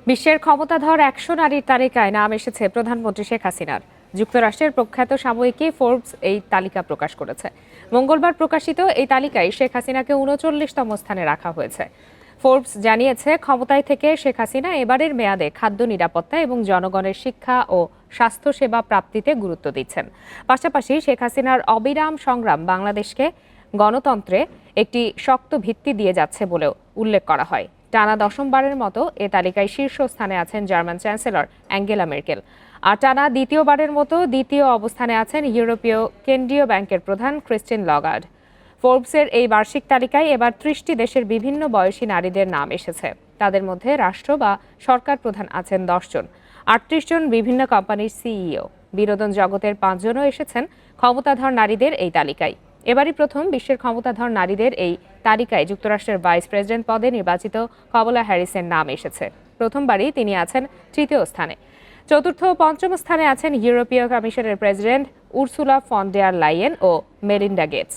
বিশ্বের ক্ষমতাধর ১০০ নারীর তালিকায় নাম এসেছে প্রধানমন্ত্রী শেখ হাসিনার। যুক্তরাষ্ট্রের প্রখ্যাত সাময়িকী ফোর্বস এই তালিকা প্রকাশ করেছে। মঙ্গলবার প্রকাশিত এই তালিকায় শেখ হাসিনাকে ৩৯তম স্থানে রাখা হয়েছে। ফোর্বস জানিয়েছে, ক্ষমতায় থেকে শেখ হাসিনা এবারের মেয়াদে খাদ্য নিরাপত্তা এবং জনগণের শিক্ষা ও স্বাস্থ্যসেবা প্রাপ্তিতে গুরুত্ব দিচ্ছেন। পাশাপাশি শেখ হাসিনার অবিরাম সংগ্রাম বাংলাদেশকে গণতন্ত্রে একটি শক্ত ভিত্তি দিয়ে যাচ্ছে বলেও উল্লেখ করা হয়। টানা দশমবারের মতো এ তালিকায় শীর্ষস্থানে আছেন জার্মান চ্যান্সেলর অ্যাঙ্গেলা মের্কেল। আর টানা দ্বিতীয়বারের মতো দ্বিতীয় অবস্থানে আছেন ইউরোপীয় কেন্দ্রীয় ব্যাংকের প্রধান ক্রিস্টিন লাগার্ড। ফোর্বসের এই বার্ষিক তালিকায় এবার ৩০টি দেশের বিভিন্ন বয়সী নারীদের নাম এসেছে। তাদের মধ্যে রাষ্ট্র বা সরকার প্রধান আছেন ১০ জন, ৩৮ জন বিভিন্ন কোম্পানির সিইও। বিনোদন জগতের ৫ জনও এসেছেন ক্ষমতাধর নারীদের এই তালিকায়। এবারই প্রথম বিশ্বের ক্ষমতাধর নারীদের এই তালিকায় যুক্তরাষ্ট্রের ভাইস প্রেসিডেন্ট পদে নির্বাচিত কমলা হ্যারিসের নাম এসেছে। প্রথমবারই তিনি আছেন তৃতীয় স্থানে। চতুর্থ ও পঞ্চম স্থানে আছেন ইউরোপীয় কমিশনের president Ursula von der Leyen ও মেলিন্ডা গেটস।